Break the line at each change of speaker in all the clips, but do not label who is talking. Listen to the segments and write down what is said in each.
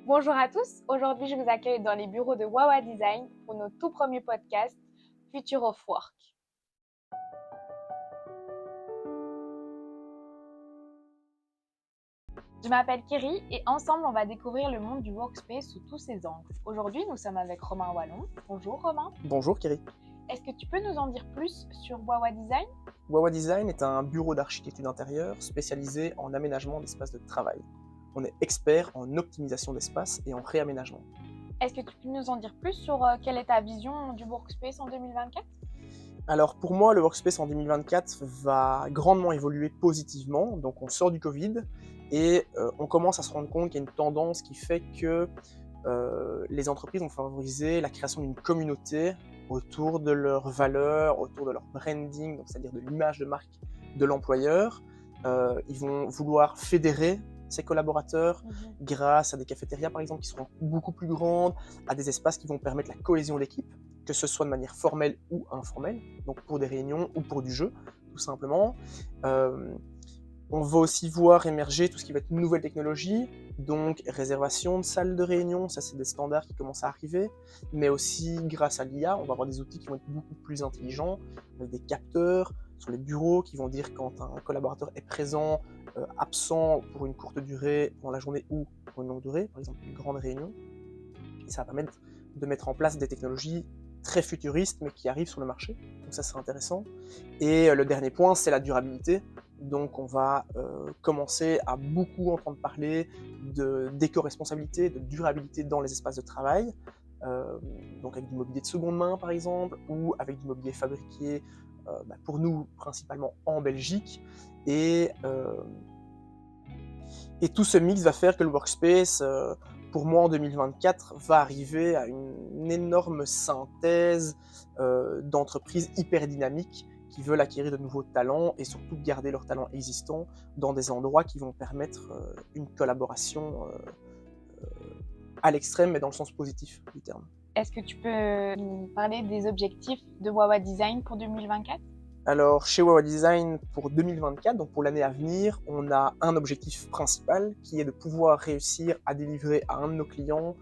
Bonjour à tous, aujourd'hui je vous accueille dans les bureaux de Wawa Design pour notre tout premier podcast Future of Work. Je m'appelle Kerry et ensemble on va découvrir le monde du workspace sous tous ses angles. Aujourd'hui nous sommes avec Romain Wallon. Bonjour Romain.
Bonjour Kerry.
Est-ce que tu peux nous en dire plus sur Wawa Design ?
Wawa Design est un bureau d'architecture d'intérieur spécialisé en aménagement d'espaces de travail. On est expert en optimisation d'espace et en réaménagement.
Est-ce que tu peux nous en dire plus sur quelle est ta vision du workspace en 2024 ?
Alors pour moi, le workspace en 2024 va grandement évoluer positivement. Donc on sort du Covid et on commence à se rendre compte qu'il y a une tendance qui fait que les entreprises vont favoriser la création d'une communauté autour de leurs valeurs, autour de leur branding, donc c'est-à-dire de l'image de marque de l'employeur. Ils vont vouloir fédérer ses collaborateurs grâce à des cafétérias par exemple qui seront beaucoup plus grandes, à des espaces qui vont permettre la cohésion d'équipe, que ce soit de manière formelle ou informelle, donc pour des réunions ou pour du jeu, tout simplement. On va aussi voir émerger tout ce qui va être nouvelles technologies, donc réservation de salles de réunion, ça c'est des standards qui commencent à arriver, mais aussi grâce à l'IA, on va avoir des outils qui vont être beaucoup plus intelligents, avec des capteurs sur les bureaux qui vont dire quand un collaborateur est présent, absent pour une courte durée dans la journée ou pour une longue durée, par exemple une grande réunion. Et ça va permettre de mettre en place des technologies très futuristes mais qui arrivent sur le marché, donc ça c'est intéressant. Et le dernier point, c'est la durabilité. Donc on va commencer à beaucoup entendre parler d'éco-responsabilité, de durabilité dans les espaces de travail, donc avec du mobilier de seconde main par exemple, ou avec du mobilier fabriqué pour nous principalement en Belgique. Et tout ce mix va faire que le workspace, pour moi en 2024, va arriver à une énorme synthèse d'entreprises hyper dynamiques qui veulent acquérir de nouveaux talents et surtout garder leurs talents existants dans des endroits qui vont permettre une collaboration à l'extrême, mais dans le sens positif du terme.
Est-ce que tu peux nous parler des objectifs de Wawa Design pour 2024 ?
Alors, chez Wawa Design, pour 2024, donc pour l'année à venir, on a un objectif principal qui est de pouvoir réussir à délivrer à un de nos clients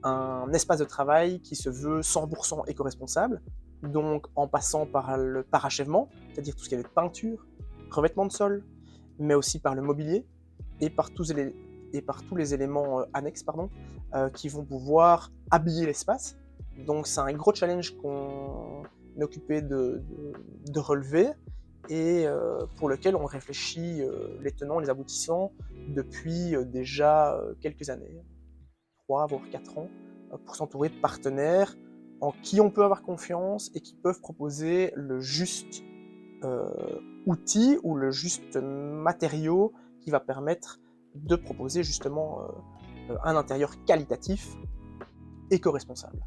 un espace de travail qui se veut 100% éco-responsable, donc en passant par le parachèvement, c'est-à-dire tout ce qui est peinture, revêtement de sol, mais aussi par le mobilier et par tous les éléments annexes qui vont pouvoir habiller l'espace. Donc c'est un gros challenge qu'on est occupé de relever et pour lequel on réfléchit les tenants, les aboutissants depuis déjà quelques années, 3 voire 4 ans, pour s'entourer de partenaires en qui on peut avoir confiance et qui peuvent proposer le juste outil ou le juste matériau qui va permettre de proposer justement un intérieur qualitatif, éco-responsable.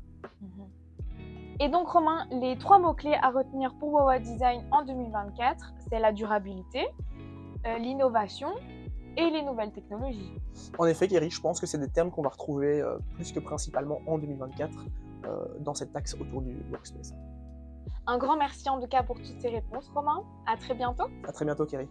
Et donc Romain, les 3 mots-clés à retenir pour Wawa Design en 2024, c'est la durabilité, l'innovation et les nouvelles technologies.
En effet, Kerry, je pense que c'est des termes qu'on va retrouver plus que principalement en 2024 dans cette axe autour du workspace.
Un grand merci en tout cas pour toutes ces réponses, Romain. À très bientôt.
À très bientôt, Kerry.